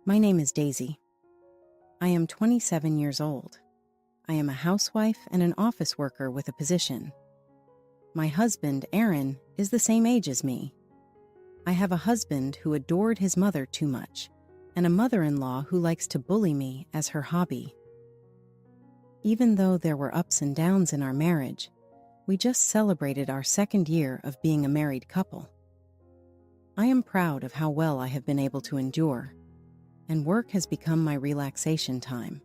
My name is Daisy. I am 27 years old. I am a housewife and an office worker with a position. My husband, Aaron, is the same age as me. I have a husband who adored his mother too much, and a mother-in-law who likes to bully me as her hobby. Even though there were ups and downs in our marriage, we just celebrated our second year of being a married couple. I am proud of how well I have been able to endure, and work has become my relaxation time.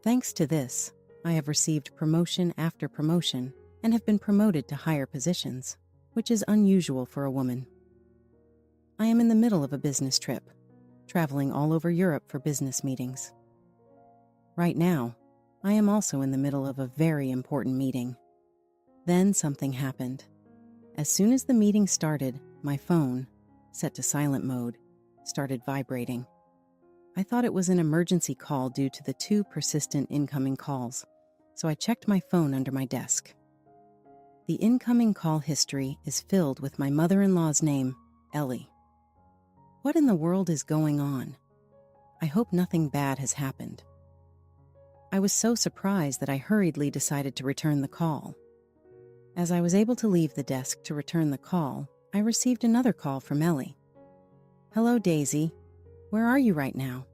Thanks to this, I have received promotion after promotion and have been promoted to higher positions, which is unusual for a woman. I am in the middle of a business trip, traveling all over Europe for business meetings. Right now, I am also in the middle of a very important meeting. Then something happened. As soon as the meeting started, my phone, set to silent mode, started vibrating. I thought it was an emergency call due to the 2 persistent incoming calls, so I checked my phone under my desk. The incoming call history is filled with my mother-in-law's name, Ellie. What in the world is going on? I hope nothing bad has happened. I was so surprised that I hurriedly decided to return the call. As I was able to leave the desk to return the call, I received another call from Ellie. "Hello, Daisy. Where are you right now?"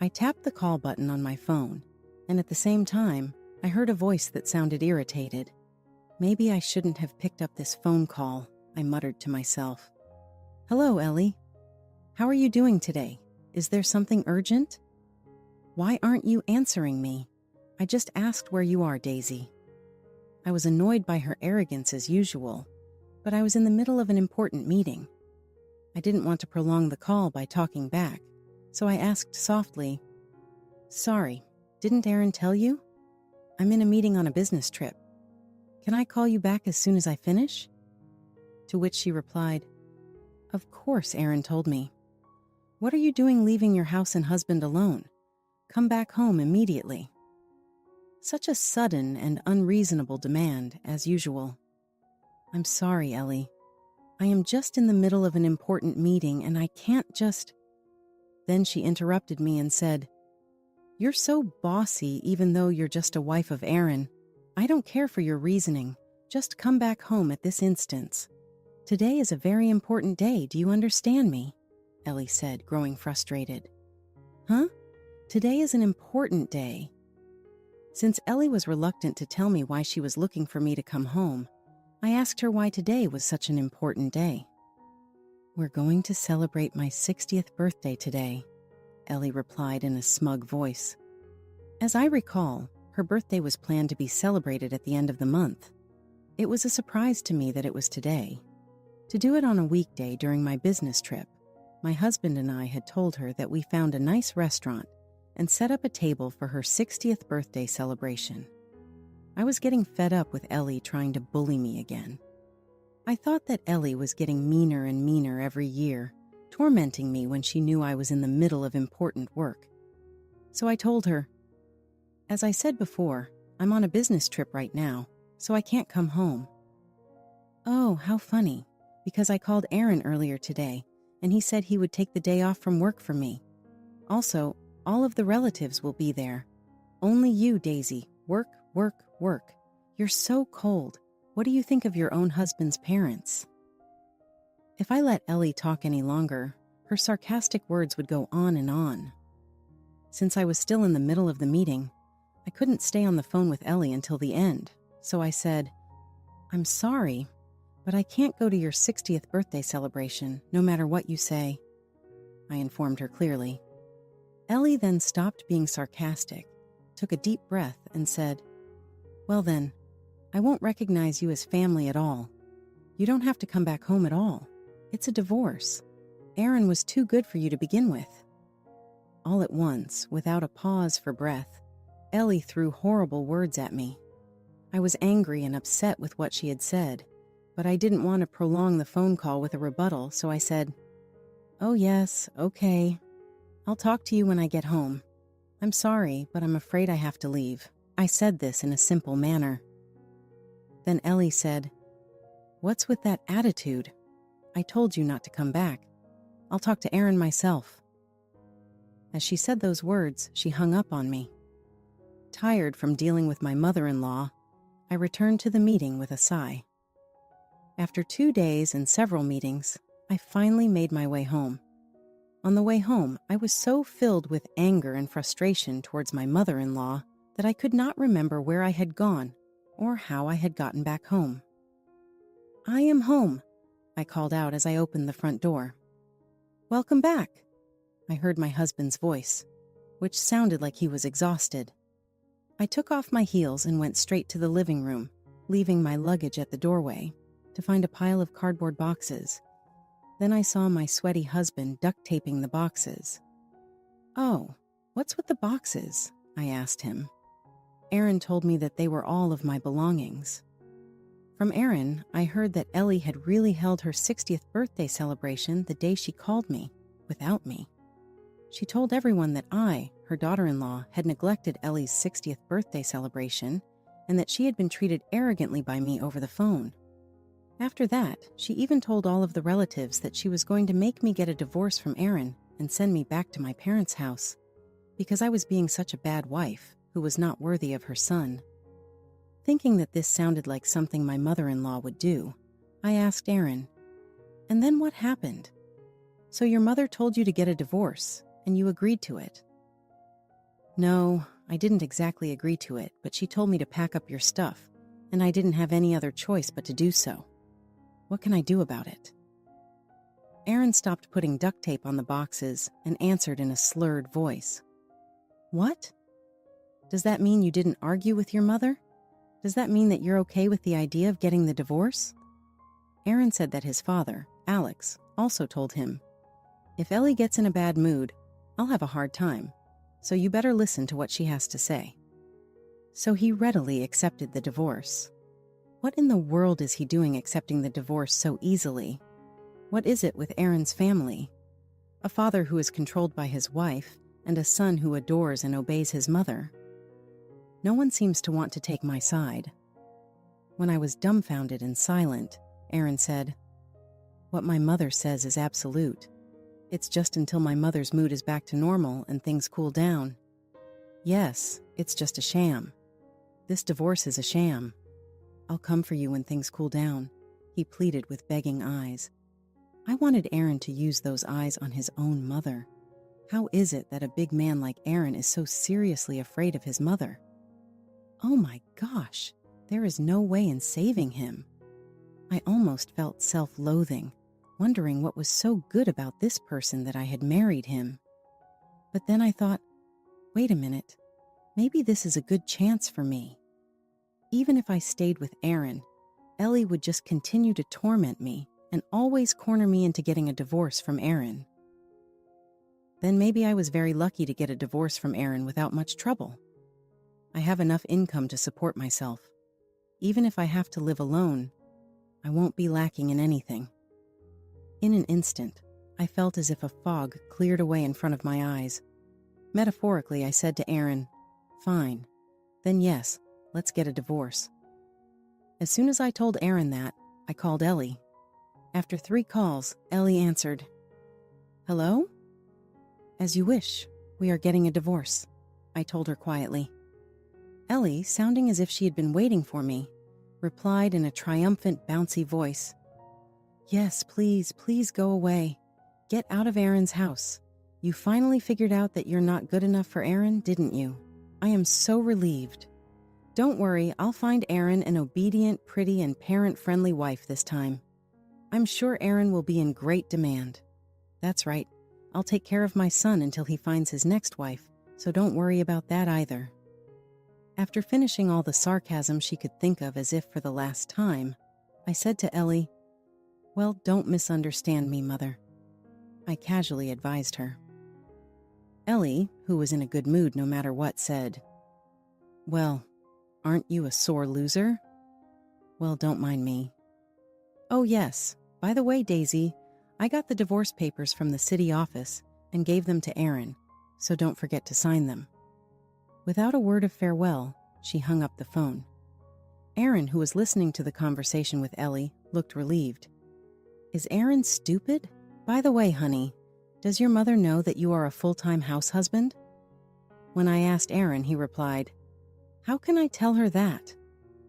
I tapped the call button on my phone, and at the same time, I heard a voice that sounded irritated. Maybe I shouldn't have picked up this phone call, I muttered to myself. "Hello, Ellie. How are you doing today? Is there something urgent? Why aren't you answering me? I just asked where you are, Daisy." I was annoyed by her arrogance as usual, but I was in the middle of an important meeting. I didn't want to prolong the call by talking back, so I asked softly, "Sorry, didn't Aaron tell you? I'm in a meeting on a business trip. Can I call you back as soon as I finish?" To which she replied, "Of course Aaron told me. What are you doing leaving your house and husband alone? Come back home immediately." Such a sudden and unreasonable demand, as usual. "I'm sorry, Ellie. I am just in the middle of an important meeting and I can't just..." Then she interrupted me and said, "You're so bossy even though you're just a wife of Aaron. I don't care for your reasoning. Just come back home at this instant. Today is a very important day, do you understand me?" Ellie said, growing frustrated. "Huh? Today is an important day." Since Ellie was reluctant to tell me why she was looking for me to come home, I asked her why today was such an important day. "We're going to celebrate my 60th birthday today," Ellie replied in a smug voice. As I recall, her birthday was planned to be celebrated at the end of the month. It was a surprise to me that it was today. To do it on a weekday during my business trip, my husband and I had told her that we found a nice restaurant and set up a table for her 60th birthday celebration. I was getting fed up with Ellie trying to bully me again. I thought that Ellie was getting meaner and meaner every year, tormenting me when she knew I was in the middle of important work. So I told her, "As I said before, I'm on a business trip right now, so I can't come home." "Oh, how funny, because I called Aaron earlier today, and he said he would take the day off from work for me. Also, all of the relatives will be there. Only you, Daisy. Work, work, work. You're so cold. What do you think of your own husband's parents?" If I let Ellie talk any longer, her sarcastic words would go on and on. Since I was still in the middle of the meeting, I couldn't stay on the phone with Ellie until the end, so I said, "I'm sorry, but I can't go to your 60th birthday celebration, no matter what you say," I informed her clearly. Ellie then stopped being sarcastic, took a deep breath, and said, "Well then, I won't recognize you as family at all. You don't have to come back home at all. It's a divorce. Aaron was too good for you to begin with." All at once, without a pause for breath, Ellie threw horrible words at me. I was angry and upset with what she had said, but I didn't want to prolong the phone call with a rebuttal, so I said, "Oh yes, okay. I'll talk to you when I get home. I'm sorry, but I'm afraid I have to leave." I said this in a simple manner. Then Ellie said, "What's with that attitude? I told you not to come back. I'll talk to Aaron myself." As she said those words, she hung up on me. Tired from dealing with my mother-in-law, I returned to the meeting with a sigh. After 2 days and several meetings, I finally made my way home. On the way home, I was so filled with anger and frustration towards my mother-in-law that I could not remember where I had gone or how I had gotten back home. "I am home," I called out as I opened the front door. "Welcome back," I heard my husband's voice, which sounded like he was exhausted. I took off my heels and went straight to the living room, leaving my luggage at the doorway, to find a pile of cardboard boxes. Then I saw my sweaty husband duct taping the boxes. "Oh, what's with the boxes?" I asked him. Aaron told me that they were all of my belongings. From Aaron, I heard that Ellie had really held her 60th birthday celebration the day she called me, without me. She told everyone that I, her daughter-in-law, had neglected Ellie's 60th birthday celebration and that she had been treated arrogantly by me over the phone. After that, she even told all of the relatives that she was going to make me get a divorce from Aaron and send me back to my parents' house because I was being such a bad wife who was not worthy of her son. Thinking that this sounded like something my mother-in-law would do, I asked Aaron, "And then what happened? So your mother told you to get a divorce, and you agreed to it?" "No, I didn't exactly agree to it, but she told me to pack up your stuff, and I didn't have any other choice but to do so. What can I do about it?" Aaron stopped putting duct tape on the boxes and answered in a slurred voice. "What? Does that mean you didn't argue with your mother? Does that mean that you're okay with the idea of getting the divorce?" Aaron said that his father, Alex, also told him, "If Ellie gets in a bad mood, I'll have a hard time, so you better listen to what she has to say." So he readily accepted the divorce. What in the world is he doing accepting the divorce so easily? What is it with Aaron's family? A father who is controlled by his wife and a son who adores and obeys his mother. No one seems to want to take my side. When I was dumbfounded and silent, Aaron said, "What my mother says is absolute. It's just until my mother's mood is back to normal and things cool down. Yes, it's just a sham. This divorce is a sham. I'll come for you when things cool down," he pleaded with begging eyes. I wanted Aaron to use those eyes on his own mother. How is it that a big man like Aaron is so seriously afraid of his mother? Oh my gosh, there is no way in saving him. I almost felt self-loathing, wondering what was so good about this person that I had married him. But then I thought, wait a minute, maybe this is a good chance for me. Even if I stayed with Aaron, Ellie would just continue to torment me and always corner me into getting a divorce from Aaron. Then maybe I was very lucky to get a divorce from Aaron without much trouble. I have enough income to support myself. Even if I have to live alone, I won't be lacking in anything. In an instant, I felt as if a fog cleared away in front of my eyes. Metaphorically, I said to Aaron, "Fine. Then yes, let's get a divorce." As soon as I told Aaron that, I called Ellie. After 3 calls, Ellie answered, "Hello?" "As you wish. We are getting a divorce," I told her quietly. Ellie, sounding as if she had been waiting for me, replied in a triumphant, bouncy voice, "Yes, please, please go away. Get out of Aaron's house. You finally figured out that you're not good enough for Aaron, didn't you? I am so relieved. Don't worry, I'll find Aaron an obedient, pretty, and parent-friendly wife this time. I'm sure Aaron will be in great demand. That's right, I'll take care of my son until he finds his next wife, so don't worry about that either." After finishing all the sarcasm she could think of as if for the last time, I said to Ellie, "Well, don't misunderstand me, Mother," I casually advised her. Ellie, who was in a good mood no matter what, said, "Well, aren't you a sore loser? Well, don't mind me. Oh yes, by the way, Daisy, I got the divorce papers from the city office and gave them to Aaron, so don't forget to sign them." Without a word of farewell, she hung up the phone. Aaron, who was listening to the conversation with Ellie, looked relieved. "Is Aaron stupid? By the way, honey, Does your mother know that you are a full-time house husband? When I asked Aaron, he replied, How can I tell her that?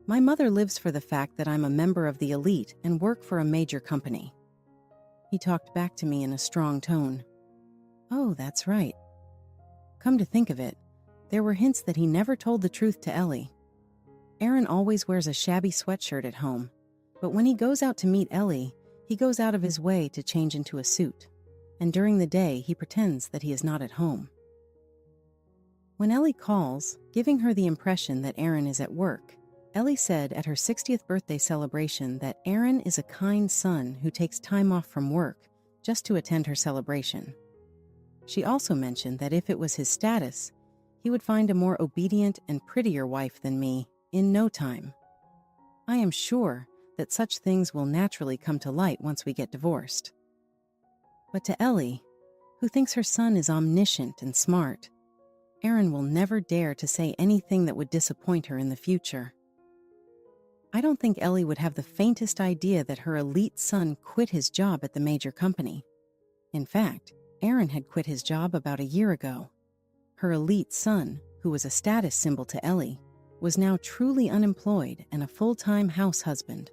My mother lives for the fact that I'm a member of the elite and work for a major company. He talked back to me in a strong tone. Oh, that's right. Come to think of it, there were hints that he never told the truth to Ellie. Aaron always wears a shabby sweatshirt at home, but when he goes out to meet Ellie, he goes out of his way to change into a suit, and during the day he pretends that he is not at home. When Ellie calls, giving her the impression that Aaron is at work, Ellie said at her 60th birthday celebration that Aaron is a kind son who takes time off from work just to attend her celebration. She also mentioned that if it was his status, he would find a more obedient and prettier wife than me in no time. I am sure that such things will naturally come to light once we get divorced. But to Ellie, who thinks her son is omniscient and smart, Aaron will never dare to say anything that would disappoint her in the future. I don't think Ellie would have the faintest idea that her elite son quit his job at the major company. In fact, Aaron had quit his job about a year ago. Her elite son, who was a status symbol to Ellie, was now truly unemployed and a full-time house husband.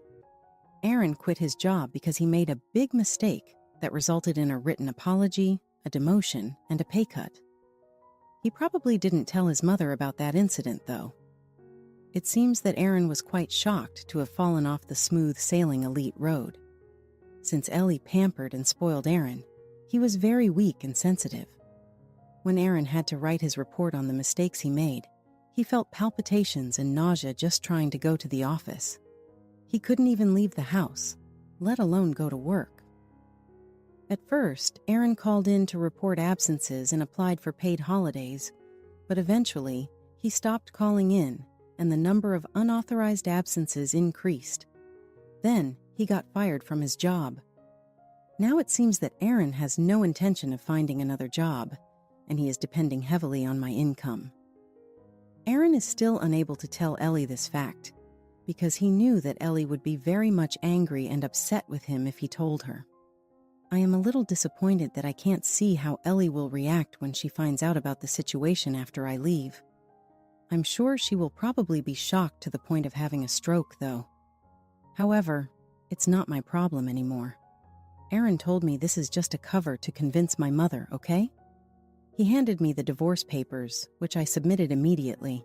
Aaron quit his job because he made a big mistake that resulted in a written apology, a demotion, and a pay cut. He probably didn't tell his mother about that incident, though. It seems that Aaron was quite shocked to have fallen off the smooth-sailing elite road. Since Ellie pampered and spoiled Aaron, he was very weak and sensitive. When Aaron had to write his report on the mistakes he made, he felt palpitations and nausea just trying to go to the office. He couldn't even leave the house, let alone go to work. At first, Aaron called in to report absences and applied for paid holidays, but eventually, he stopped calling in, and the number of unauthorized absences increased. Then, he got fired from his job. Now it seems that Aaron has no intention of finding another job, and he is depending heavily on my income. Aaron is still unable to tell Ellie this fact, because he knew that Ellie would be very much angry and upset with him if he told her. I am a little disappointed that I can't see how Ellie will react when she finds out about the situation after I leave. I'm sure she will probably be shocked to the point of having a stroke, though. However, it's not my problem anymore. Aaron told me this is just a cover to convince my mother, okay? He handed me the divorce papers, which I submitted immediately.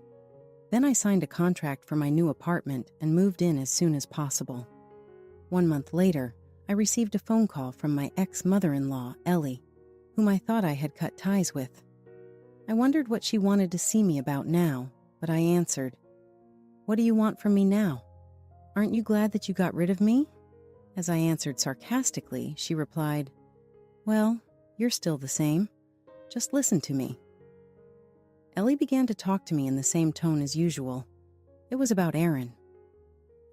Then I signed a contract for my new apartment and moved in as soon as possible. 1 month later, I received a phone call from my ex-mother-in-law, Ellie, whom I thought I had cut ties with. I wondered what she wanted to see me about now, but I answered, "What do you want from me now? Aren't you glad that you got rid of me?" As I answered sarcastically, she replied, "Well, you're still the same. Just listen to me." Ellie began to talk to me in the same tone as usual. It was about Aaron.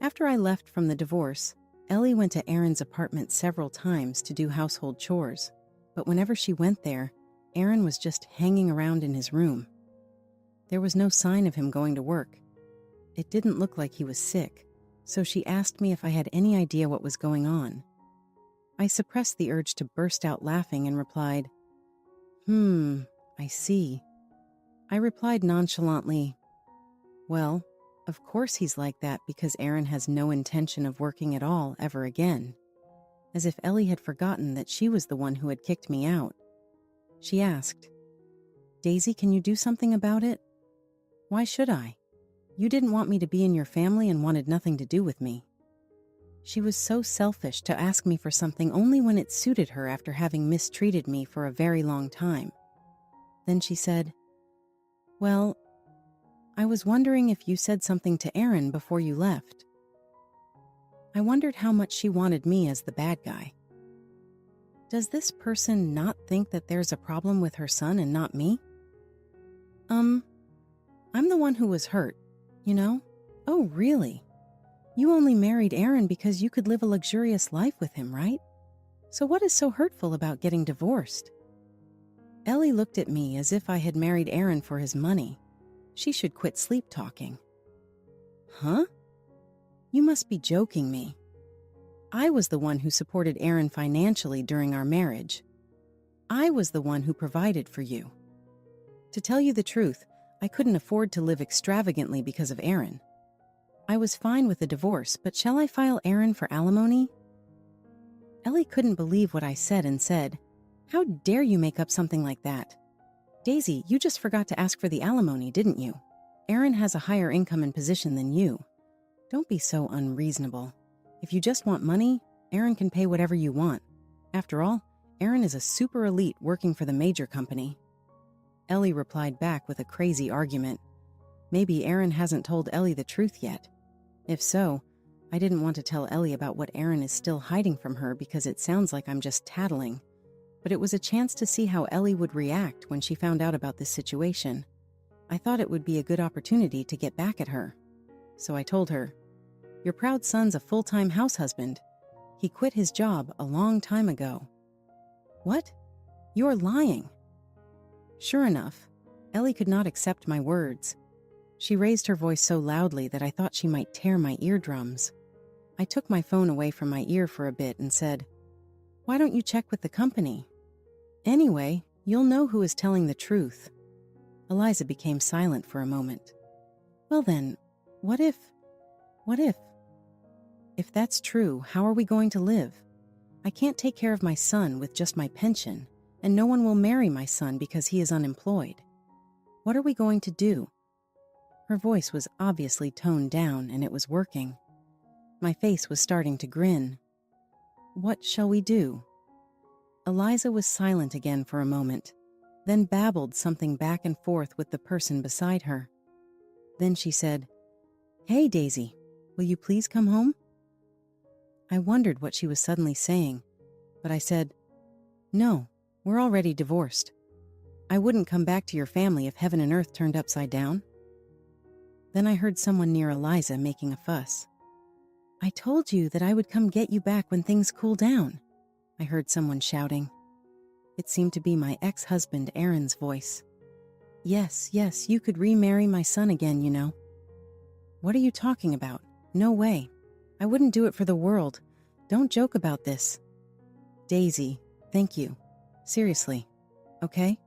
After I left from the divorce, Ellie went to Aaron's apartment several times to do household chores, but whenever she went there, Aaron was just hanging around in his room. There was no sign of him going to work. It didn't look like he was sick, so she asked me if I had any idea what was going on. I suppressed the urge to burst out laughing and replied, I see." I replied nonchalantly, "Well, of course he's like that because Aaron has no intention of working at all ever again," as if Ellie had forgotten that she was the one who had kicked me out. She asked, "Daisy, can you do something about it?" "Why should I? You didn't want me to be in your family and wanted nothing to do with me." She was so selfish to ask me for something only when it suited her after having mistreated me for a very long time. Then she said, "Well, I was wondering if you said something to Aaron before you left." I wondered how much she wanted me as the bad guy. Does this person not think that there's a problem with her son and not me? I'm the one who was hurt, you know? Oh, really? You only married Aaron because you could live a luxurious life with him, right? So what is so hurtful about getting divorced? Ellie looked at me as if I had married Aaron for his money. She should quit sleep talking. Huh? You must be joking me. I was the one who supported Aaron financially during our marriage. I was the one who provided for you. To tell you the truth, I couldn't afford to live extravagantly because of Aaron. I was fine with a divorce, but shall I file Aaron for alimony? Ellie couldn't believe what I said and said, "How dare you make up something like that? Daisy, you just forgot to ask for the alimony, didn't you? Aaron has a higher income and position than you. Don't be so unreasonable. If you just want money, Aaron can pay whatever you want. After all, Aaron is a super elite working for the major company." Ellie replied back with a crazy argument. Maybe Aaron hasn't told Ellie the truth yet. If so, I didn't want to tell Ellie about what Aaron is still hiding from her because it sounds like I'm just tattling. But it was a chance to see how Ellie would react when she found out about this situation. I thought it would be a good opportunity to get back at her. So I told her, "Your proud son's a full-time house husband. He quit his job a long time ago." "What? You're lying." Sure enough, Ellie could not accept my words. She raised her voice so loudly that I thought she might tear my eardrums. I took my phone away from my ear for a bit and said, "Why don't you check with the company? Anyway, you'll know who is telling the truth." Eliza became silent for a moment. "Well then, what if? If that's true, how are we going to live? I can't take care of my son with just my pension, and no one will marry my son because he is unemployed. What are we going to do?" Her voice was obviously toned down, and it was working. My face was starting to grin. "What shall we do?" Eliza was silent again for a moment, then babbled something back and forth with the person beside her. Then she said, "Hey, Daisy, will you please come home?" I wondered what she was suddenly saying, but I said, "No, we're already divorced. I wouldn't come back to your family if heaven and earth turned upside down." Then I heard someone near Eliza making a fuss. "I told you that I would come get you back when things cool down," I heard someone shouting. It seemed to be my ex-husband Aaron's voice. Yes, you could remarry my son again, you know." "What are you talking about? No way. I wouldn't do it for the world. Don't joke about this." "Daisy, thank you. Seriously, okay?"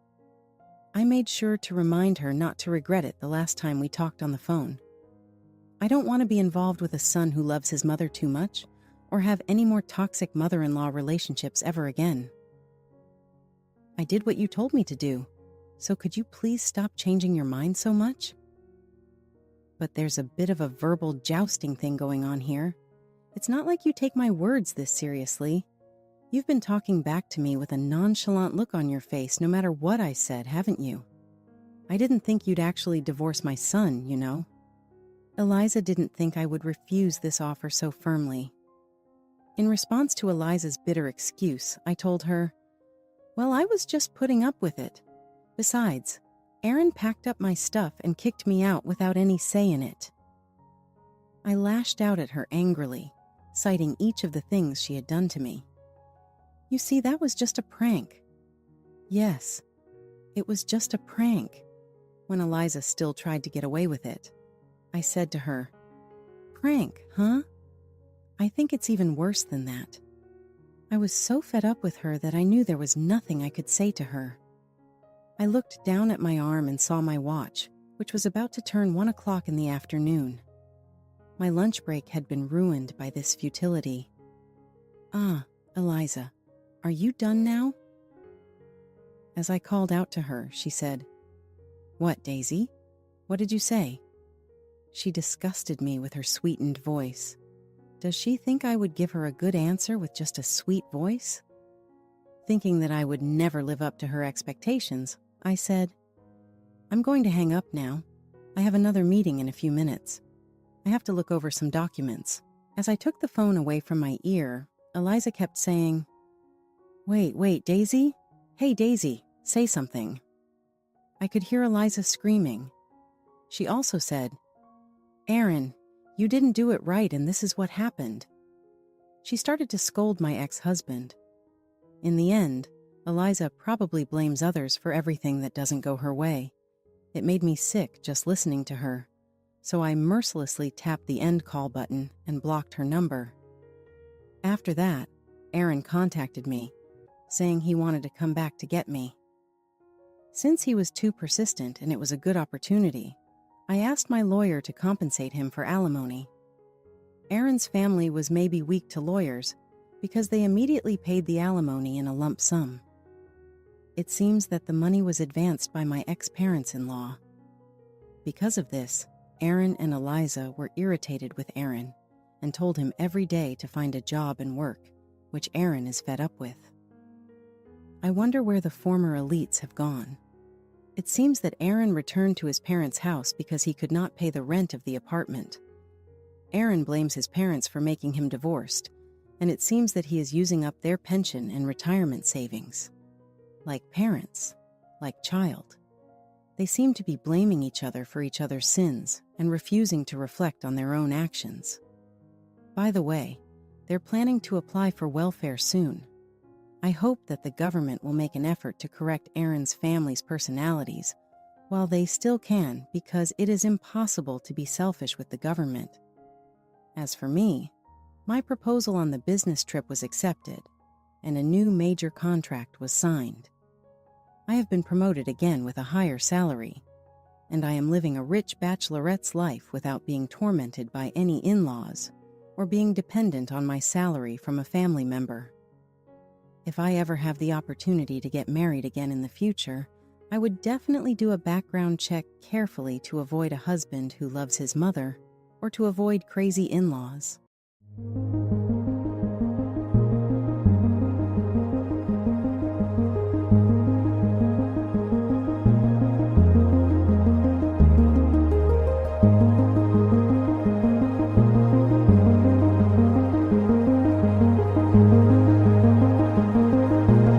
I made sure to remind her not to regret it the last time we talked on the phone. I don't want to be involved with a son who loves his mother too much, or have any more toxic mother-in-law relationships ever again. "I did what you told me to do, so could you please stop changing your mind so much?" But there's a bit of a verbal jousting thing going on here. It's not like you take my words this seriously. You've been talking back to me with a nonchalant look on your face no matter what I said, haven't you? I didn't think you'd actually divorce my son, you know. Eliza didn't think I would refuse this offer so firmly. In response to Eliza's bitter excuse, I told her, "Well, I was just putting up with it. Besides, Aaron packed up my stuff and kicked me out without any say in it." I lashed out at her angrily, citing each of the things she had done to me. "You see, that was just a prank." Yes, it was just a prank. When Eliza still tried to get away with it, I said to her, "Prank, huh? I think it's even worse than that." I was so fed up with her that I knew there was nothing I could say to her. I looked down at my arm and saw my watch, which was about to turn 1 o'clock in the afternoon. My lunch break had been ruined by this futility. "Ah, Eliza, are you done now?" As I called out to her, she said, "What, Daisy? What did you say?" She disgusted me with her sweetened voice. Does she think I would give her a good answer with just a sweet voice? Thinking that I would never live up to her expectations, I said, "I'm going to hang up now. I have another meeting in a few minutes. I have to look over some documents." As I took the phone away from my ear, Eliza kept saying, Wait, Daisy? Hey, Daisy, say something." I could hear Eliza screaming. She also said, "Aaron, you didn't do it right and this is what happened." She started to scold my ex-husband. In the end, Eliza probably blames others for everything that doesn't go her way. It made me sick just listening to her, so I mercilessly tapped the end call button and blocked her number. After that, Aaron contacted me, saying he wanted to come back to get me. Since he was too persistent and it was a good opportunity, I asked my lawyer to compensate him for alimony. Aaron's family was maybe weak to lawyers because they immediately paid the alimony in a lump sum. It seems that the money was advanced by my ex-parents-in-law. Because of this, Aaron and Eliza were irritated with Aaron and told him every day to find a job and work, which Aaron is fed up with. I wonder where the former elites have gone. It seems that Aaron returned to his parents' house because he could not pay the rent of the apartment. Aaron blames his parents for making him divorced, and it seems that he is using up their pension and retirement savings. Like parents, like child. They seem to be blaming each other for each other's sins and refusing to reflect on their own actions. By the way, they're planning to apply for welfare soon. I hope that the government will make an effort to correct Aaron's family's personalities while they still can, because it is impossible to be selfish with the government. As for me, my proposal on the business trip was accepted, and a new major contract was signed. I have been promoted again with a higher salary, and I am living a rich bachelorette's life without being tormented by any in-laws or being dependent on my salary from a family member. If I ever have the opportunity to get married again in the future, I would definitely do a background check carefully to avoid a husband who loves his mother or to avoid crazy in-laws.